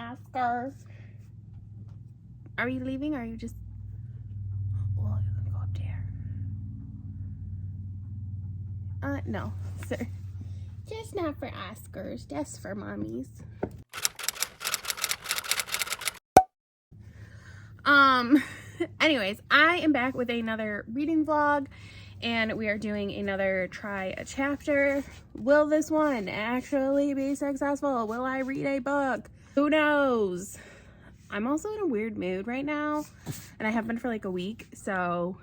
Oscars. Are you leaving or are you just... Oh, you're gonna go up there. No, sir. Just not for Oscars. That's for mommies. Anyways, I am back with another reading vlog, and we are doing another try a chapter. Will this one actually be successful? Will I read a book? Who knows? I'm also in a weird mood right now, and I have been for like a week, so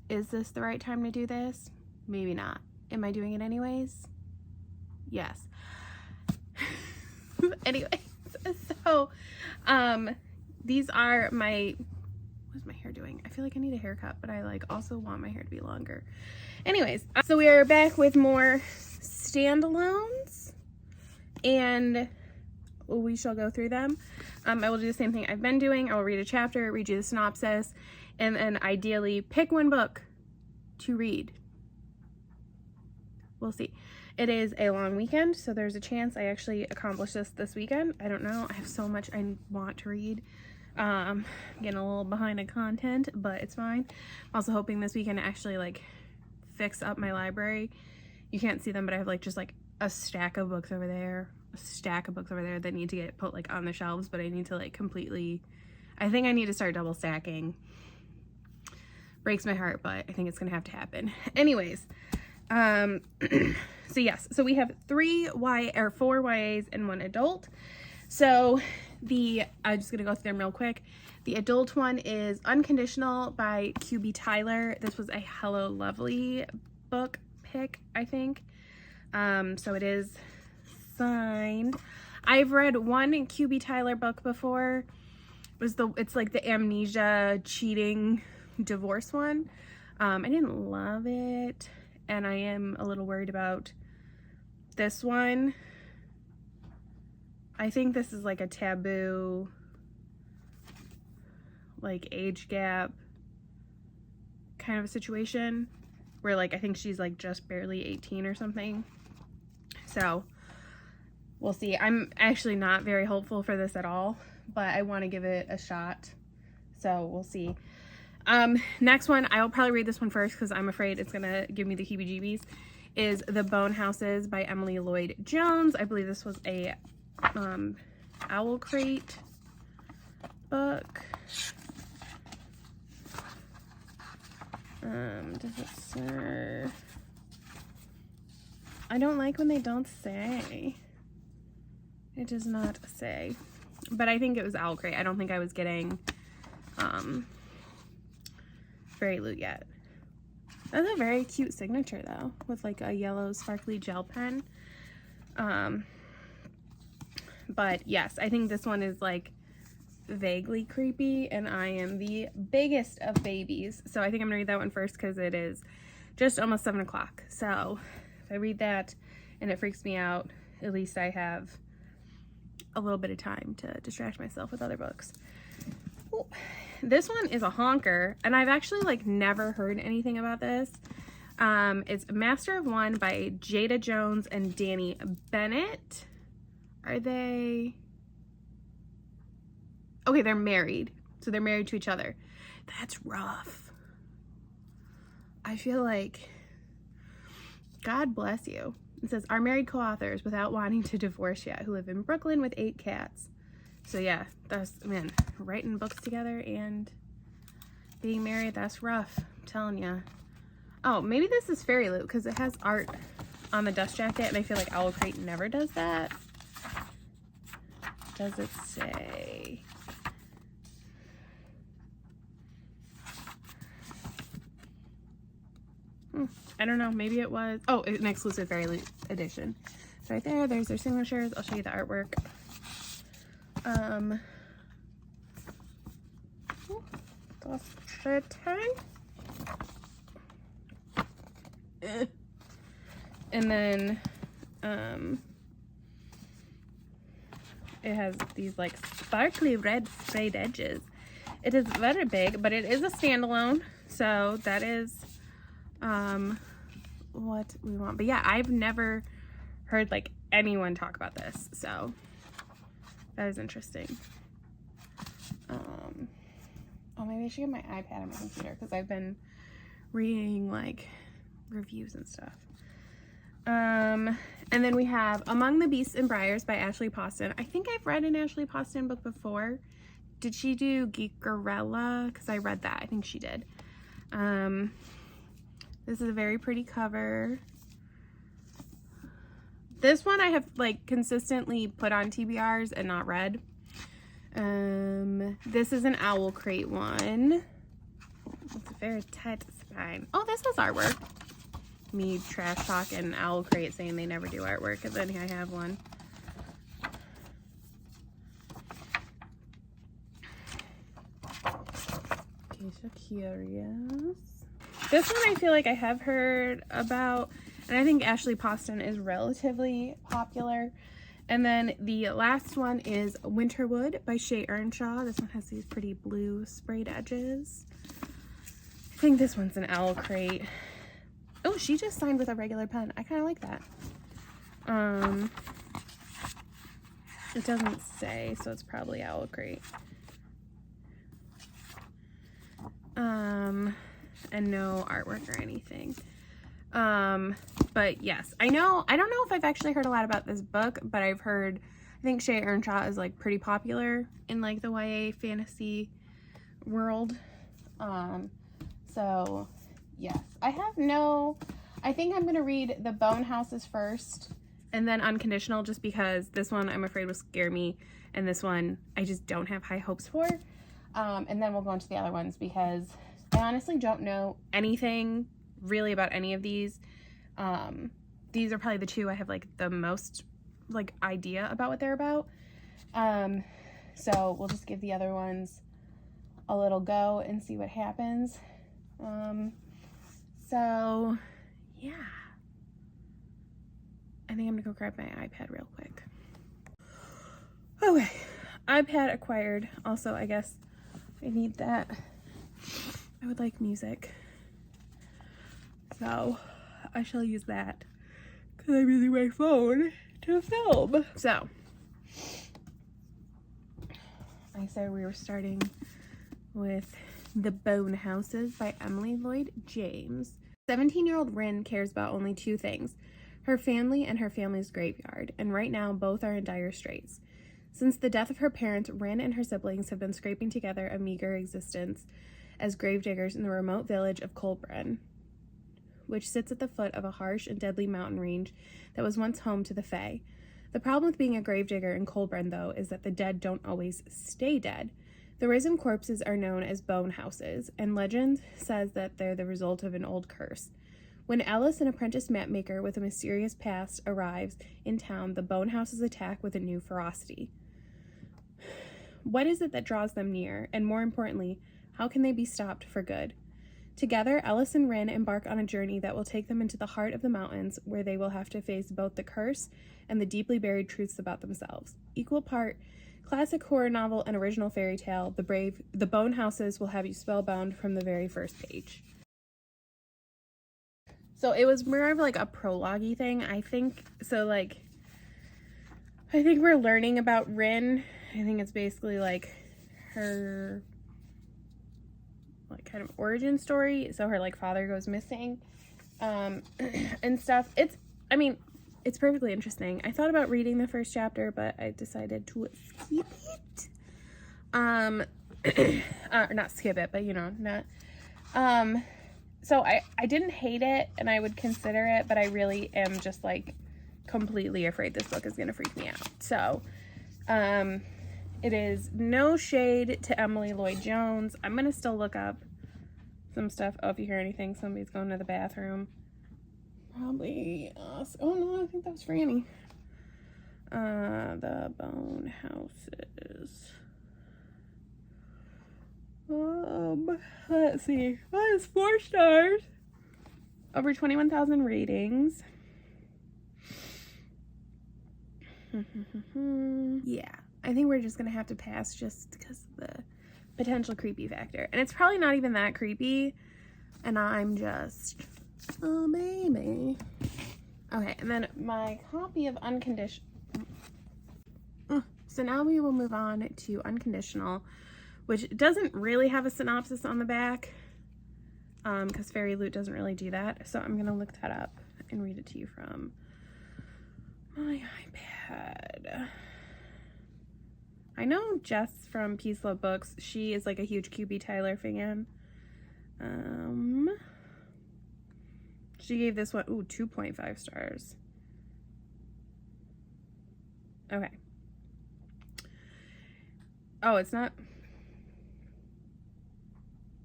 is this the right time to do this? Maybe not. Am I doing it anyways? Yes. Anyways, so these are my... What's my hair doing? I feel like I need a haircut, but I like also want my hair to be longer. Anyways, so we are back with more standalones, and we shall go through them. I will do the same thing I've been doing. I will read a chapter, read you the synopsis, and then ideally pick one book to read. We'll see. It is a long weekend, so there's a chance I actually accomplish this weekend. I don't know. I have so much I want to read. I'm getting a little behind on content, but it's fine. I'm also hoping this weekend to actually like fix up my library. You can't see them, but I have like just like a stack of books over there, that need to get put like on the shelves, but I need to like completely, I think I need to start double stacking. Breaks my heart, but I think it's gonna have to happen. Anyways, so yes, so we have 4 YAs and 1 adult. So I'm just gonna go through them real quick. The adult one is Unconditional by QB Tyler. This was a Hello Lovely book pick, I think. So it is signed. I've read one QB Tyler book before. It's like the amnesia, cheating, divorce one. I didn't love it, and I am a little worried about this one. I think this is like a taboo, like age gap kind of a situation where like I think she's like just barely 18 or something. So we'll see. I'm actually not very hopeful for this at all, but I want to give it a shot. So we'll see. Next one, I will probably read this one first because I'm afraid it's gonna give me the heebie-jeebies, is The Bone Houses by Emily Lloyd-Jones. I believe this was a Owlcrate book. Does it say? I don't like when they don't say. It does not say, but I think it was Owlcrate. I don't think I was getting Fairyloot yet. That's a very cute signature though, with like a yellow sparkly gel pen. But yes, I think this one is like vaguely creepy, and I am the biggest of babies, so I think I'm gonna read that one first because it is just almost 7 o'clock. So if I read that and it freaks me out, at least I have a little bit of time to distract myself with other books. Ooh. This one is a honker, and I've actually like never heard anything about this. It's Master of One by Jaida Jones and Danny Bennett. Are they... Okay, they're married. So they're married to each other. That's rough. I feel like... God bless you. It says, are married co-authors without wanting to divorce yet, who live in Brooklyn with 8 cats. So yeah, that's, man, writing books together and being married, that's rough. I'm telling ya. Oh, maybe this is Fairyloot because it has art on the dust jacket, and I feel like Owlcrate never does that. Does it say? I don't know. Maybe it was. Oh, it's an exclusive Fairyloot edition. So right there, there's their signatures. I'll show you the artwork. And then it has these like sparkly red frayed edges. It is very big, but it is a standalone, so that is what we want. But yeah, I've never heard like anyone talk about this, so That is interesting. Oh, maybe I should get my iPad on my computer because I've been reading like reviews and stuff. And then we have Among the Beasts and Brairs by Ashley Poston. I think I've read an Ashley Poston book before. Did she do Geekerella? Because I read that. I think she did. This is a very pretty cover. This one I have like consistently put on TBRs and not read. This is an Owlcrate one. It's a very tight spine. Oh, this has artwork. Me trash talking Owlcrate saying they never do artwork, and then I have one. Okay, so curious. This one I feel like I have heard about, and I think Ashley Poston is relatively popular. And then the last one is Winterwood by Shea Ernshaw. This one has these pretty blue sprayed edges. I think this one's an Owlcrate. Oh, she just signed with a regular pen. I kind of like that. It doesn't say, so it's probably Owlcrate. And no artwork or anything. But yes, I don't know if I've actually heard a lot about this book, but I've heard, I think Shea Ernshaw is like pretty popular in like the YA fantasy world. So yes, I think I'm going to read The Bone Houses first and then Unconditional, just because this one I'm afraid will scare me. And this one I just don't have high hopes for. And then we'll go into the other ones because I honestly don't know anything really about any of these. These are probably the two I have like the most like idea about what they're about. So we'll just give the other ones a little go and see what happens. So yeah, I think I'm gonna go grab my iPad real quick. Okay, iPad acquired. Also, I guess I need that. I would like music, so I shall use that because I'm using my phone to film. So I said we were starting with The Bone Houses by Emily Lloyd-Jones. 17-year-old Rin cares about only two things: her family and her family's graveyard, and right now both are in dire straits. Since the death of her parents, Rin and her siblings have been scraping together a meager existence as gravediggers in the remote village of Colburn, which sits at the foot of a harsh and deadly mountain range that was once home to the Fae. The problem with being a gravedigger in Colburn, though, is that the dead don't always stay dead. The risen corpses are known as bone houses, and legend says that they're the result of an old curse. When Alice, an apprentice mapmaker with a mysterious past, arrives in town, the bone houses attack with a new ferocity. What is it that draws them near? And more importantly, how can they be stopped for good? Together, Alice and Rin embark on a journey that will take them into the heart of the mountains, where they will have to face both the curse and the deeply buried truths about themselves. Equal part classic horror novel and original fairy tale, The Bone Houses will have you spellbound from the very first page. So it was more of like a prologue-y thing, I think. So like, I think we're learning about Rin. I think it's basically like her like kind of origin story. So her like father goes missing and stuff. It's perfectly interesting. I thought about reading the first chapter, but I decided to skip it. Or not skip it, but you know, not so I didn't hate it and I would consider it, but I really am just like completely afraid this book is gonna freak me out. So it is no shade to Emily Lloyd-Jones. I'm gonna still look up some stuff. Oh, if you hear anything, somebody's going to the bathroom. Probably us. Oh no, I think that was Franny. The Bone Houses. Let's see. Oh, it's 4 stars. Over 21,000 ratings. Yeah, I think we're just gonna have to pass just because of the potential creepy factor. And it's probably not even that creepy. And I'm just, oh baby. Okay, and then my copy of Unconditional. So now we will move on to Unconditional, which doesn't really have a synopsis on the back, because Fairyloot doesn't really do that. So I'm going to look that up and read it to you from my iPad. I know Jess from Peace Love Books, she is like a huge QB Tyler fan. She gave this one, 2.5 stars. Okay. Oh, it's not.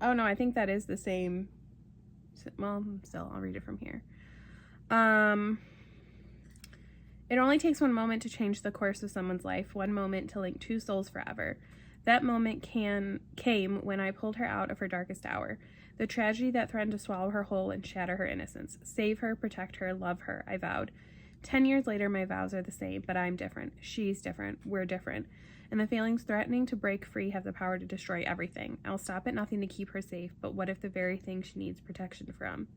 Oh no, I think that is the same. Well, still, I'll read it from here. It only takes one moment to change the course of someone's life, one moment to link two souls forever. That moment came when I pulled her out of her darkest hour. The tragedy that threatened to swallow her whole and shatter her innocence. Save her, protect her, love her, I vowed. 10 years later, my vows are the same, but I'm different. She's different. We're different. And the feelings threatening to break free have the power to destroy everything. I'll stop at nothing to keep her safe, but what if the very thing she needs protection from?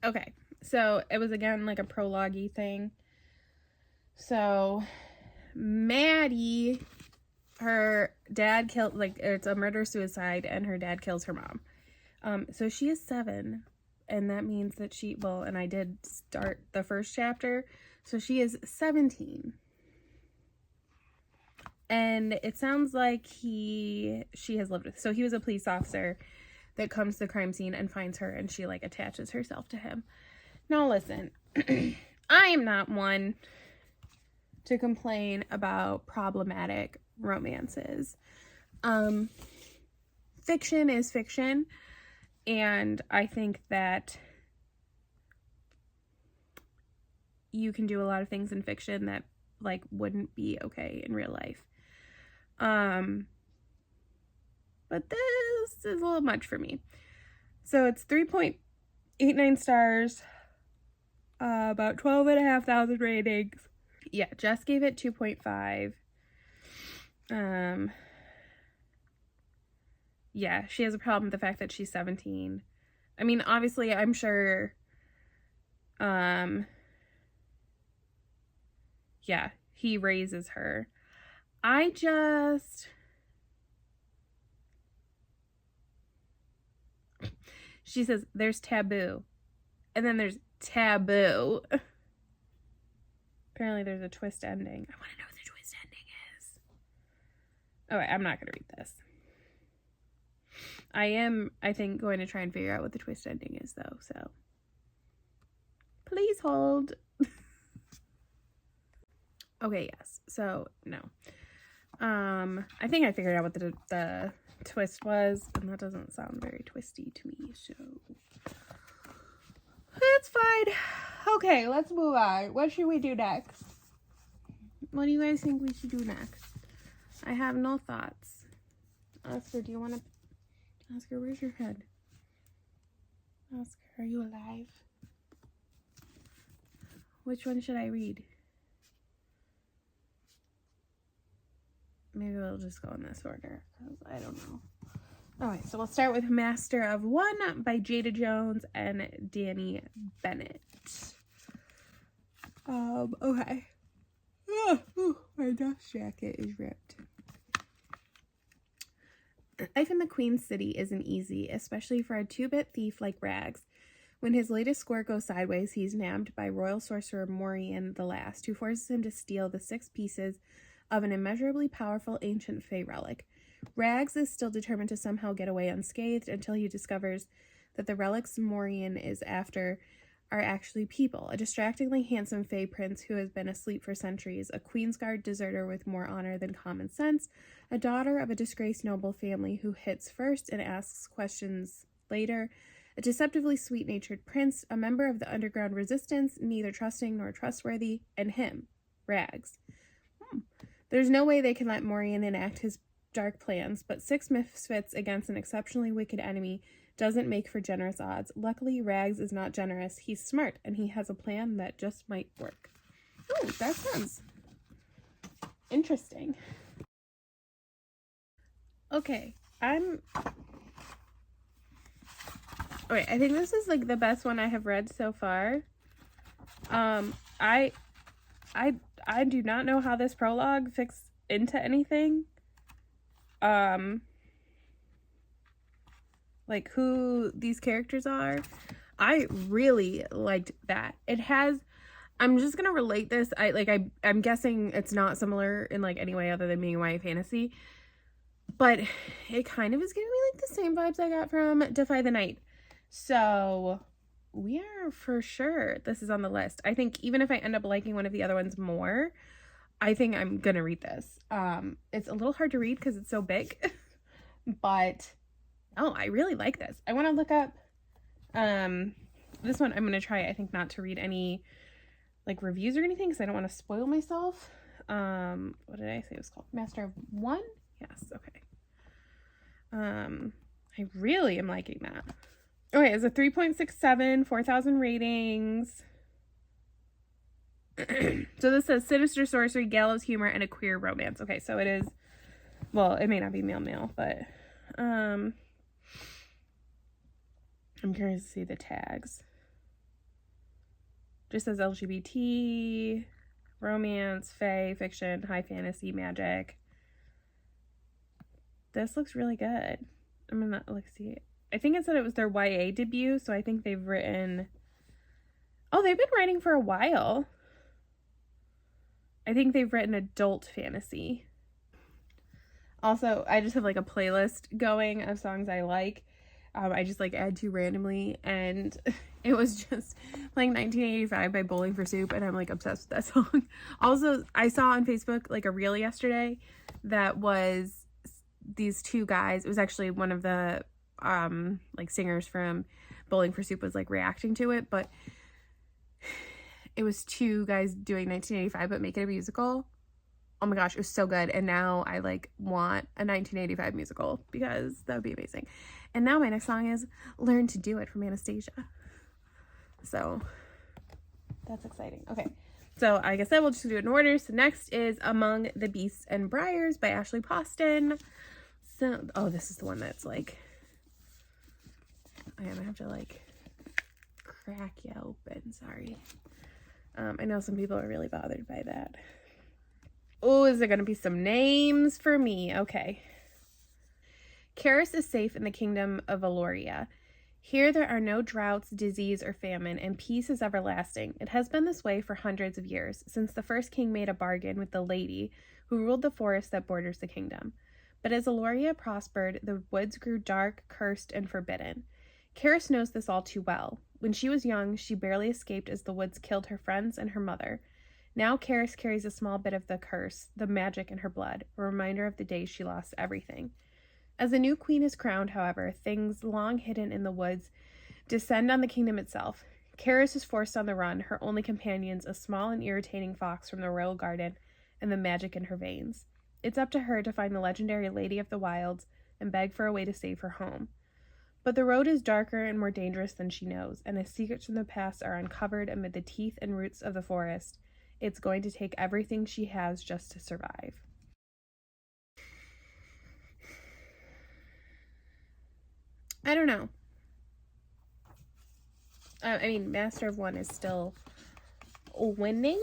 Okay, so it was again like a prologue-y thing. So Maddie, her dad killed, like, it's a murder-suicide, and her dad kills her mom. So she is 7, and that means that she, well, and I did start the first chapter, so she is 17. And it sounds like she has lived with, so he was a police officer that comes to the crime scene and finds her, and she, like, attaches herself to him. Now, listen, I am not one to complain about problematic romances. Fiction is fiction, and I think that you can do a lot of things in fiction that, like, wouldn't be okay in real life. But this is a little much for me. So it's 3.89 stars, about 12,500 ratings. Yeah, Jess gave it 2.5. Yeah, she has a problem with the fact that she's 17. I mean, obviously, I'm sure, yeah, he raises her. She says, there's taboo. And then there's taboo. Apparently there's a twist ending. I want to know what the twist ending is. Alright, I'm not going to read this. I am, I think, going to try and figure out what the twist ending is, though, so. Please hold. Okay, yes. So, no. I think I figured out what the twist was, and that doesn't sound very twisty to me, so. That's fine. Okay, let's move on. What should we do next? What do you guys think we should do next? I have no thoughts. Oscar, do you want to... Oscar, where's your head? Oscar, are you alive? Which one should I read? Maybe we'll just go in this order, because I don't know. Alright, so we'll start with Master of One by Jaida Jones and Danny Bennett. Okay. My dust jacket is ripped. Life in the Queen City isn't easy, especially for a two-bit thief like Rags. When his latest score goes sideways, he's nabbed by royal sorcerer Morian the Last, who forces him to steal the 6 pieces of an immeasurably powerful ancient Fey relic. Rags is still determined to somehow get away unscathed until he discovers that the relics Morian is after are actually people. A distractingly handsome Fey prince who has been asleep for centuries, a Queensguard deserter with more honor than common sense, a daughter of a disgraced noble family who hits first and asks questions later, a deceptively sweet-natured prince, a member of the underground resistance, neither trusting nor trustworthy, and him, Rags. There's no way they can let Morian enact his dark plans, but 6 misfits against an exceptionally wicked enemy doesn't make for generous odds. Luckily, Rags is not generous. He's smart, and he has a plan that just might work. Oh, that sounds interesting. Okay, I think this is like the best one I have read so far. I I do not know how this prologue fits into anything. Like who these characters are. I really liked that. It has, I'm just gonna relate this. I'm guessing it's not similar in like any way other than being YA fantasy, but it kind of is giving me like the same vibes I got from Defy the Night. So we are for sure, this is on the list. I think even if I end up liking one of the other ones more, I think I'm gonna read this. It's a little hard to read because it's so big, but oh, I really like this. I want to look up this one. I'm gonna try, I think, not to read any like reviews or anything because I don't want to spoil myself. What did I say it was called? Master of One? Yes, okay. I really am liking that. Okay, it's a 3.67, 4,000 ratings. So this says sinister sorcery, gallows humor, and a queer romance. Okay, so it is, well, it may not be male, but I'm curious to see the tags. Just says LGBT, romance, fae, fiction, high fantasy, magic. This looks really good. I'm gonna look, see. I think it said it was their YA debut, so I think they've written, oh, they've been writing for a while. I think they've written adult fantasy. Also, I just have like a playlist going of songs I like. I just like add to randomly, and it was just playing 1985 by Bowling for Soup, and I'm like obsessed with that song. Also, I saw on Facebook like a reel yesterday that was these two guys. It was actually one of the like singers from Bowling for Soup was like reacting to it, but it was two guys doing 1985 but make it a musical. Oh my gosh, it was so good. And now I like want a 1985 musical because that would be amazing. And now my next song is Learn to Do It from Anastasia. So that's exciting. Okay, so like I said, we'll just do it in order. So next is Among the Beasts and Brairs by Ashley Poston. So, oh, this is the one that's like, I'm gonna have to like crack you open. Sorry. I know some people are really bothered by that. Oh, is there going to be some names for me? Okay. Karis is safe in the kingdom of Valoria. Here there are no droughts, disease, or famine, and peace is everlasting. It has been this way for hundreds of years, since the first king made a bargain with the lady who ruled the forest that borders the kingdom. But as Valoria prospered, the woods grew dark, cursed, and forbidden. Karis knows this all too well. When she was young, she barely escaped as the woods killed her friends and her mother. Now Karis carries a small bit of the curse, the magic in her blood, a reminder of the day she lost everything. As a new queen is crowned, however, things long hidden in the woods descend on the kingdom itself. Karis is forced on the run, her only companions a small and irritating fox from the royal garden and the magic in her veins. It's up to her to find the legendary Lady of the Wilds and beg for a way to save her home. But the road is darker and more dangerous than she knows, and as secrets from the past are uncovered amid the teeth and roots of the forest, it's going to take everything she has just to survive. I don't know. I mean, Master of One is still winning,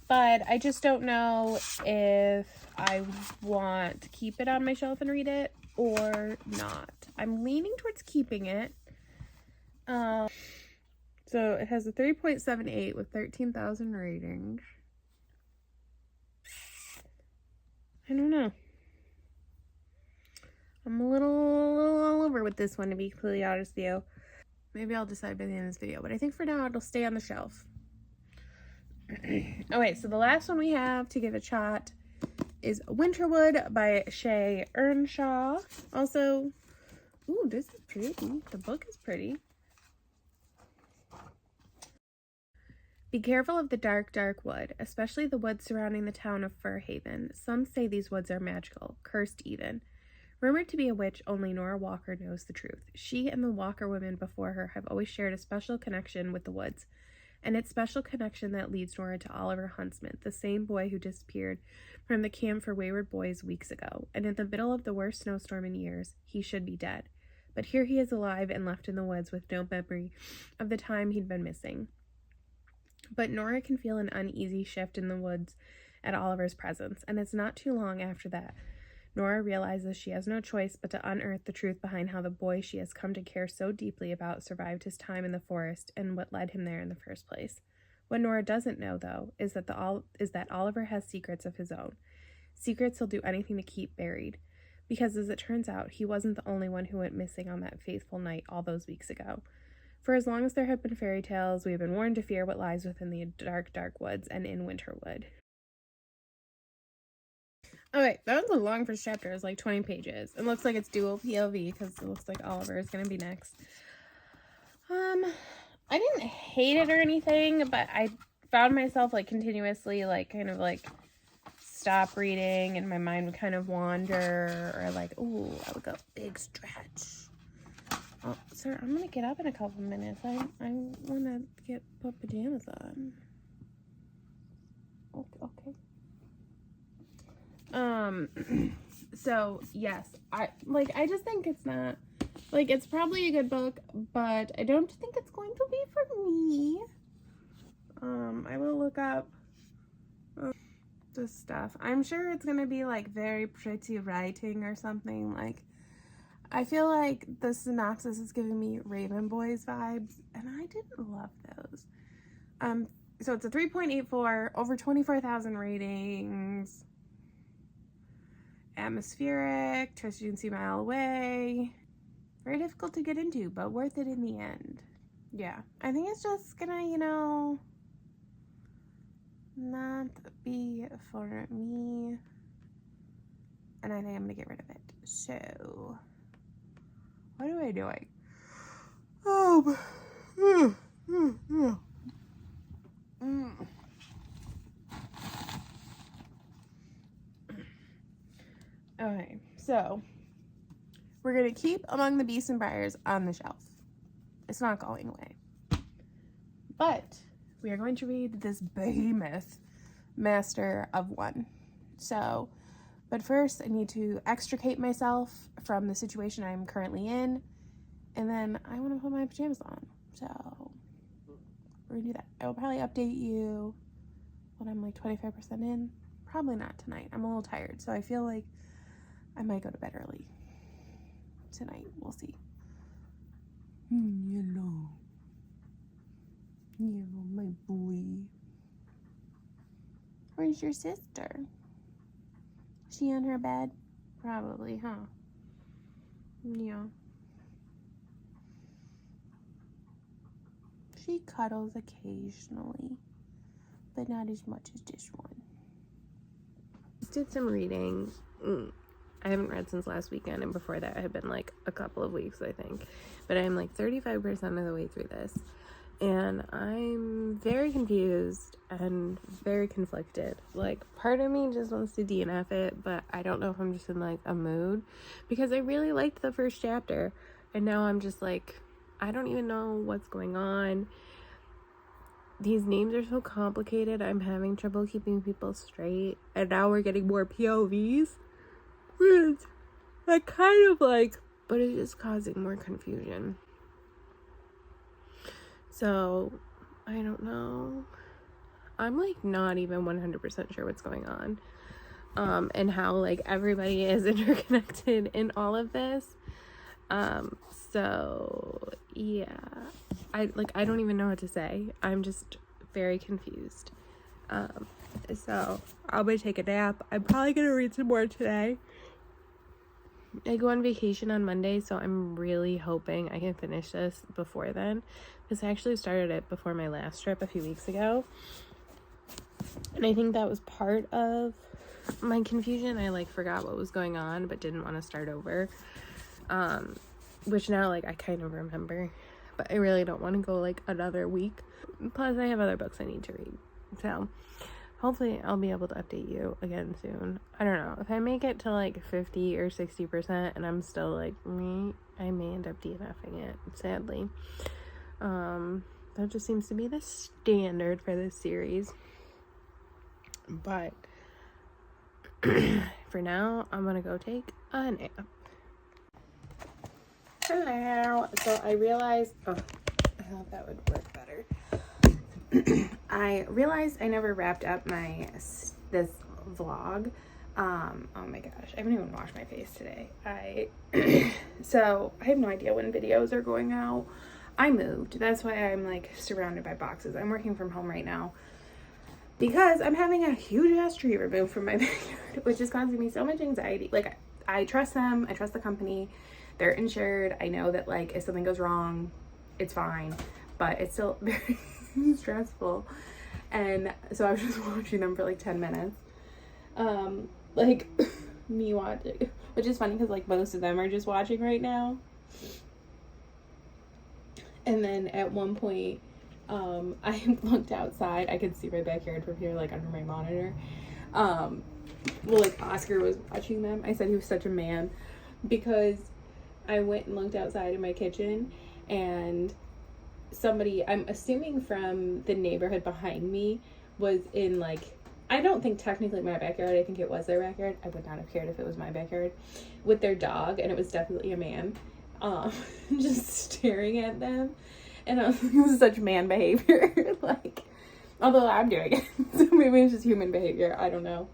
but I just don't know if I want to keep it on my shelf and read it or not. I'm leaning towards keeping it. So it has a 3.78 with 13,000 ratings. I don't know. I'm a little all over with this one, to be completely honest with you. Maybe I'll decide by the end of this video, but I think for now it'll stay on the shelf. Okay, so the last one we have to give a shot is Winterwood by Shea Ernshaw. Also, ooh, this is pretty. The book is pretty. Be careful of the dark, dark wood, especially the woods surrounding the town of Fairhaven. Some say these woods are magical, cursed even. Rumored to be a witch, only Nora Walker knows the truth. She and the Walker women before her have always shared a special connection with the woods, and it's special connection that leads Nora to Oliver Huntsman, the same boy who disappeared from the camp for wayward boys weeks ago, and in the middle of the worst snowstorm in years, he should be dead. But here he is alive and left in the woods with no memory of the time he'd been missing. But Nora can feel an uneasy shift in the woods at Oliver's presence, and it's not too long after that Nora realizes she has no choice but to unearth the truth behind how the boy she has come to care so deeply about survived his time in the forest and what led him there in the first place. What Nora doesn't know, though, is that Oliver has secrets of his own. Secrets he'll do anything to keep buried. Because as it turns out, he wasn't the only one who went missing on that fateful night all those weeks ago. For as long as there have been fairy tales, we have been warned to fear what lies within the dark, dark woods and in Winterwood. Okay, that was a long first chapter. It's like 20 pages. It looks like it's dual POV because it looks like Oliver is going to be next. I didn't hate it or anything, but I found myself like continuously like kind of like stop reading and my mind would kind of wander, or like, ooh, I would go big stretch. Oh, sir, I'm going to get up in a couple minutes. I want to put pajamas on. Okay. So yes, I just think it's not, like, it's probably a good book, but I don't think it's going to be for me. I will look up this stuff. I'm sure it's gonna be like very pretty writing or something. Like, I feel like the synopsis is giving me Raven Boys vibes, and I didn't love those. So it's a 3.84, over 24,000 ratings. Atmospheric, trust you can see a mile away. Very difficult to get into, but worth it in the end. Yeah, I think it's just gonna, not be for me. And I think I'm gonna get rid of it. So, what am I doing? Okay, so we're gonna keep Among the Beasts and Brairs on the shelf. It's not going away. But we are going to read this behemoth, Master of One. So, but first I need to extricate myself from the situation I'm currently in, and then I want to put my pajamas on. So we're gonna do that. I will probably update you when I'm like 25% in. Probably not tonight. I'm a little tired, so I feel like I might go to bed early tonight. We'll see. Yellow, my boy. Where's your sister? Is she on her bed? Probably, huh? Yeah. She cuddles occasionally, but not as much as this one. Just did some reading. I haven't read since last weekend, and before that it had been like a couple of weeks, I think. But I'm like 35% of the way through this, and I'm very confused and very conflicted. Like, part of me just wants to DNF it, but I don't know if I'm just in like a mood, because I really liked the first chapter, and now I'm just like, I don't even know what's going on. These names are so complicated. I'm having trouble keeping people straight, and now we're getting more POVs. That kind of like, but it is causing more confusion. So I don't know. I'm like not even 100% sure what's going on, and how like everybody is interconnected in all of this. So yeah, I don't even know what to say. I'm just very confused. So I'll be taking a nap. I'm probably gonna read some more today. I go on vacation on Monday, so I'm really hoping I can finish this before then, because I actually started it before my last trip a few weeks ago, and I think that was part of my confusion. I like forgot what was going on but didn't want to start over, which now like I kind of remember, but I really don't want to go like another week. Plus I have other books I need to read, so hopefully I'll be able to update you again soon. I don't know. If I make it to like 50 or 60% and I'm still like, I may end up DNFing it, sadly. That just seems to be the standard for this series. But for now, I'm gonna go take a nap. Hello. So I realized, I thought that would work better. I realized I never wrapped up this vlog. Oh my gosh, I haven't even washed my face today. So I have no idea when videos are going out. I moved. That's why I'm like surrounded by boxes. I'm working from home right now because I'm having a huge ass tree removed from my backyard, which is causing me so much anxiety. Like, I trust them. I trust the company. They're insured. I know that like if something goes wrong, it's fine, but it's still very stressful. And so I was just watching them for like 10 minutes. Like me watching, which is funny because like most of them are just watching right now. And then at one point, I looked outside. I could see my backyard from here, like under my monitor. Well, like Oscar was watching them. I said he was such a man because I went and looked outside in my kitchen, and somebody, I'm assuming from the neighborhood behind me, was in like, I don't think technically my backyard, I think it was their backyard. I would not have cared if it was my backyard, with their dog, and it was definitely a man, just staring at them. And I was like, this is such man behavior. Like, although I'm doing it, so maybe it's just human behavior. I don't know.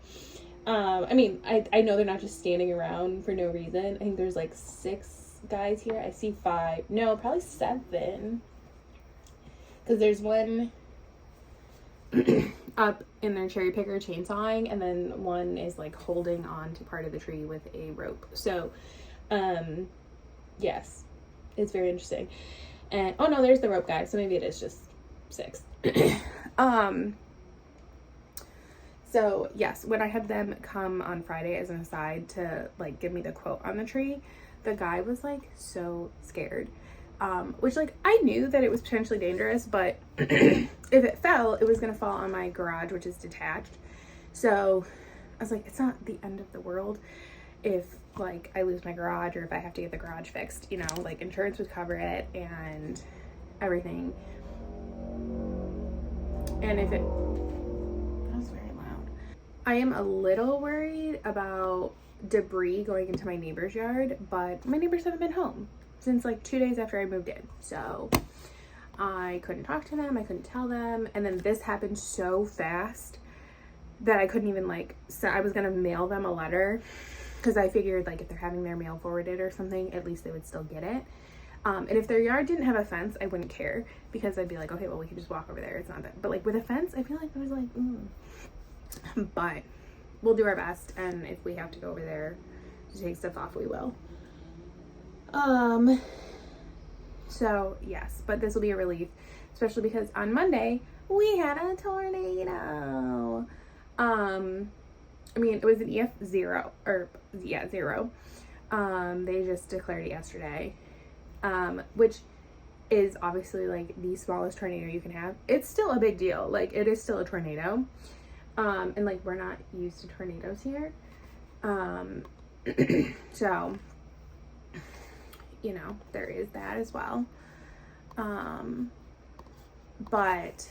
I mean, I know they're not just standing around for no reason. I think there's like 6 guys here. I see 5. No, probably 7. Because there's one up in their cherry picker chainsawing, and then one is like holding on to part of the tree with a rope. So, yes, it's very interesting. And oh no, there's the rope guy. So maybe it is just 6. So yes, when I had them come on Friday as an aside to like give me the quote on the tree, the guy was like so scared. Which like I knew that it was potentially dangerous, but if it fell, it was gonna fall on my garage, which is detached. So I was like, it's not the end of the world if like I lose my garage or if I have to get the garage fixed, you know, like insurance would cover it and everything. And if it, that was very loud. I am a little worried about debris going into my neighbor's yard, but my neighbors haven't been home since like 2 days after I moved in. So I couldn't talk to them. I couldn't tell them. And then this happened so fast that I couldn't even like, so I was going to mail them a letter because I figured like if they're having their mail forwarded or something, at least they would still get it. And if their yard didn't have a fence, I wouldn't care because I'd be like, okay, well, we can just walk over there. It's not that, but like with a fence, I feel like I was like, but we'll do our best. And if we have to go over there to take stuff off, we will. So yes, but this will be a relief, especially because on Monday we had a tornado. I mean, it was an EF 0 or yeah, 0. They just declared it yesterday, which is obviously like the smallest tornado you can have. It's still a big deal. Like it is still a tornado. And like we're not used to tornadoes here. So you know, there is that as well. But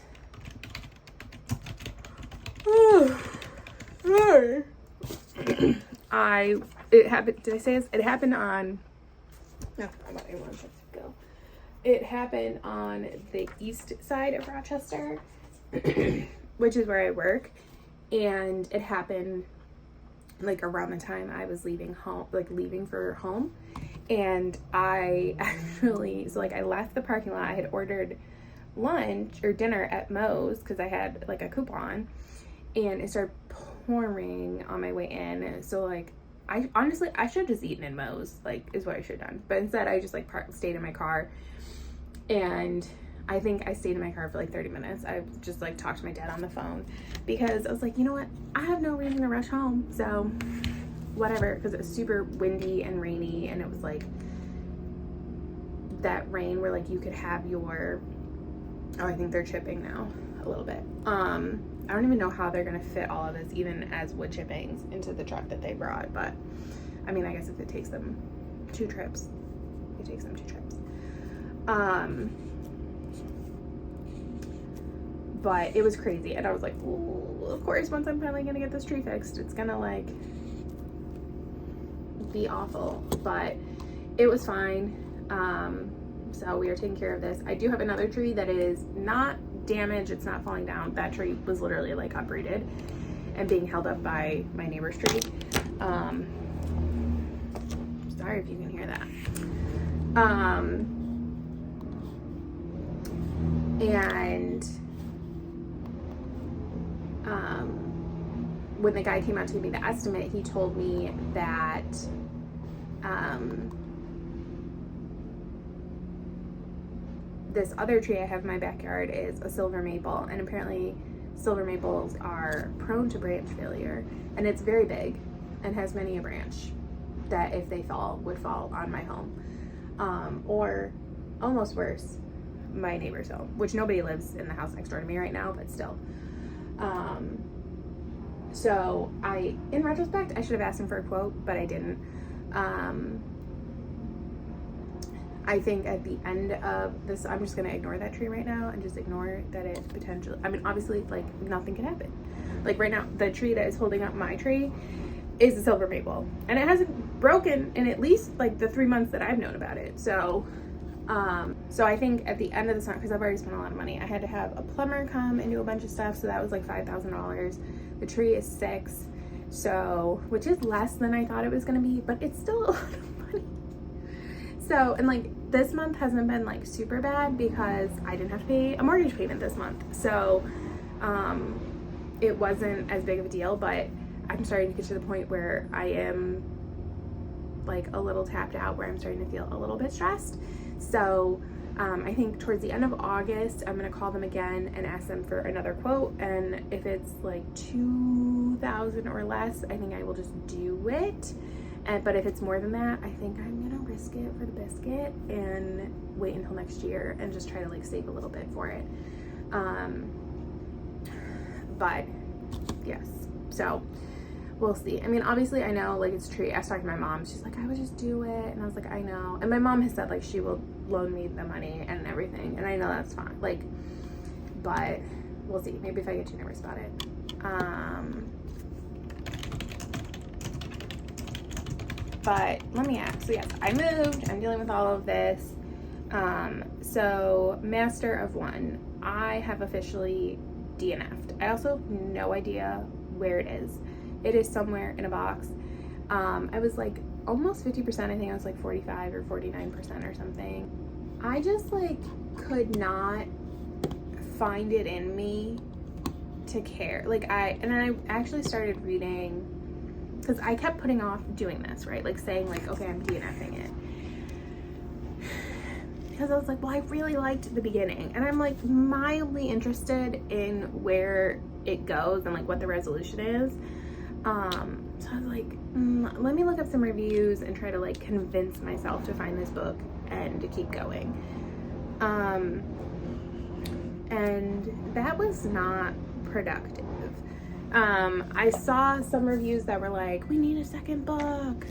it happened, did I say this? It happened on, no, I'm not even to go. It happened on the east side of Rochester, which is where I work. And it happened like around the time I was leaving home, like leaving for home. And I actually, so like I left the parking lot. I had ordered lunch or dinner at Moe's because I had like a coupon, and it started pouring on my way in. So like I honestly, I should have just eaten in Moe's, like is what I should have done. But instead I just like stayed in my car, and I think I stayed in my car for like 30 minutes. I just like talked to my dad on the phone because I was like, you know what? I have no reason to rush home. So whatever, because it was super windy and rainy, and it was like that rain where like you could have your, oh, I think they're chipping now a little bit. I don't even know how they're gonna fit all of this even as wood chippings into the truck that they brought, but I mean, I guess if it takes them 2 trips, it takes them 2 trips. But it was crazy, and I was like, ooh, of course once I'm finally gonna get this tree fixed, it's gonna like be awful, but it was fine. So we are taking care of this. I do have another tree that is not damage. It's not falling down. That tree was literally like uprooted and being held up by my neighbor's tree. Sorry if you can hear that. When the guy came out to give me the estimate, he told me that this other tree I have in my backyard is a silver maple, and apparently silver maples are prone to branch failure, and it's very big and has many a branch that if they fall would fall on my home, or almost worse, my neighbor's home, which nobody lives in the house next door to me right now, but still. So in retrospect, I should have asked him for a quote, but I didn't. I think at the end of this, I'm just going to ignore that tree right now and just ignore that it potentially, I mean, obviously, like, nothing can happen. Like, right now, the tree that is holding up my tree is a silver maple, and it hasn't broken in at least, like, the 3 months that I've known about it. So I think at the end of the summer, because I've already spent a lot of money, I had to have a plumber come and do a bunch of stuff, so that was like $5,000. The tree is $6,000, so, which is less than I thought it was going to be, but it's still a lot of money. So, and like, this month hasn't been like super bad because I didn't have to pay a mortgage payment this month. So, it wasn't as big of a deal, but I'm starting to get to the point where I am like a little tapped out, where I'm starting to feel a little bit stressed. So, I think towards the end of August, I'm going to call them again and ask them for another quote. And if it's like $2,000 or less, I think I will just do it. But if it's more than that, I think I'm gonna risk it for the biscuit and wait until next year and just try to like save a little bit for it. But yes, so we'll see. I mean, obviously I know like it's a tree. I was talking to my mom, she's like, I would just do it. And I was like, I know. And my mom has said like she will loan me the money and everything. And I know that's fine. Like, but we'll see. Maybe if I get too nervous about it. But let me ask. So yes, I moved. I'm dealing with all of this. So Master of One, I have officially DNF'd. I also have no idea where it is. It is somewhere in a box. I was like almost 50%. I think I was like 45 or 49% or something. I just like could not find it in me to care. Like I actually started reading, because I kept putting off doing this, right? Like saying like, okay, I'm DNFing it. Because I was like, well, I really liked the beginning. And I'm like mildly interested in where it goes and like what the resolution is. So I was like, let me look up some reviews and try to like convince myself to find this book and to keep going. And that was not productive. I saw some reviews that were like, we need a second book.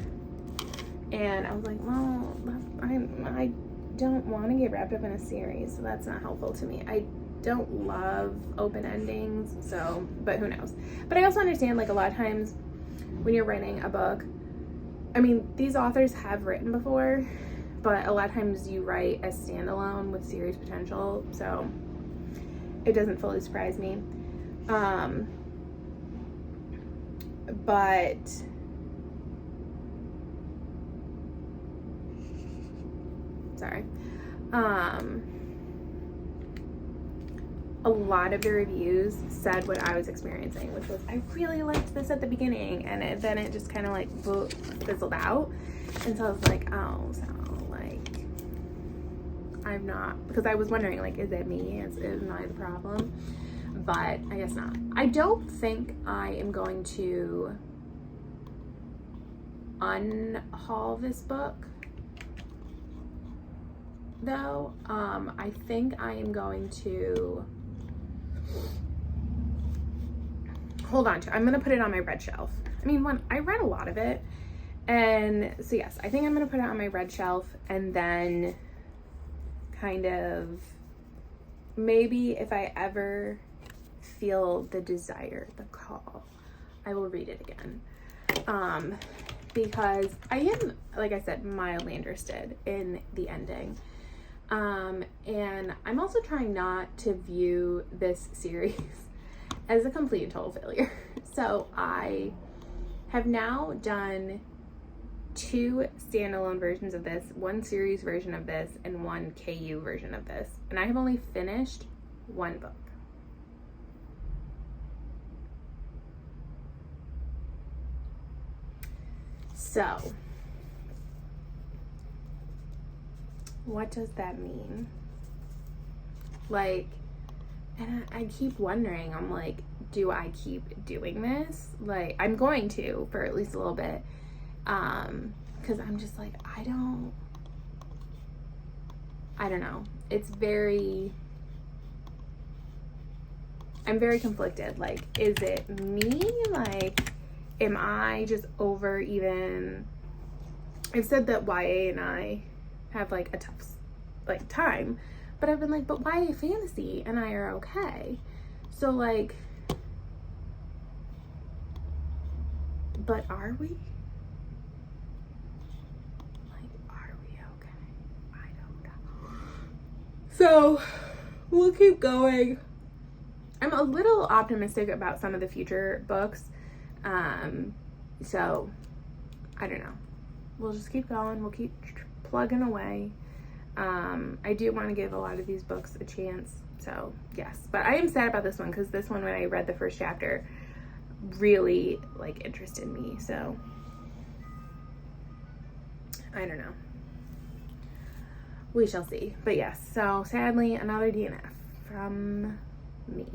And I was like, well, I don't want to get wrapped up in a series, so that's not helpful to me. I don't love open endings, so, but who knows. But I also understand like a lot of times when you're writing a book, I mean, these authors have written before, but a lot of times you write as standalone with series potential, so it doesn't fully surprise me. But sorry. A lot of the reviews said what I was experiencing, which was I really liked this at the beginning, and then it just kind of like fizzled out. And so I was like, oh, so like I'm not, because I was wondering like, is it me? Is I the problem? But I guess not. I don't think I am going to unhaul this book though. I think I am going to hold on to it. I'm gonna put it on my red shelf. I mean, I read a lot of it, and so yes, I think I'm gonna put it on my red shelf, and then kind of maybe if I ever feel the desire, the call, I will read it again. Because I am, like I said, mildly interested in the ending. And I'm also trying not to view this series as a complete and total failure. So I have now done 2 standalone versions of this, 1 series version of this, and 1 KU version of this. And I have only finished 1 book. So, what does that mean? Like, and I keep wondering, I'm like, do I keep doing this? Like, I'm going to for at least a little bit. Because I'm just like, I don't know. I'm very conflicted. Like, is it me? Like, am I just over even, I've said that YA and I have like a tough like time, but I've been like, but YA fantasy and I are okay. So like, but are we? Like, are we okay? I don't know. So we'll keep going. I'm a little optimistic about some of the future books. So I don't know. We'll just keep going. We'll keep plugging away. I do want to give a lot of these books a chance. So yes, but I am sad about this one because this one, when I read the first chapter, really like interested me. So I don't know. We shall see. But yes, so sadly, another DNF from me.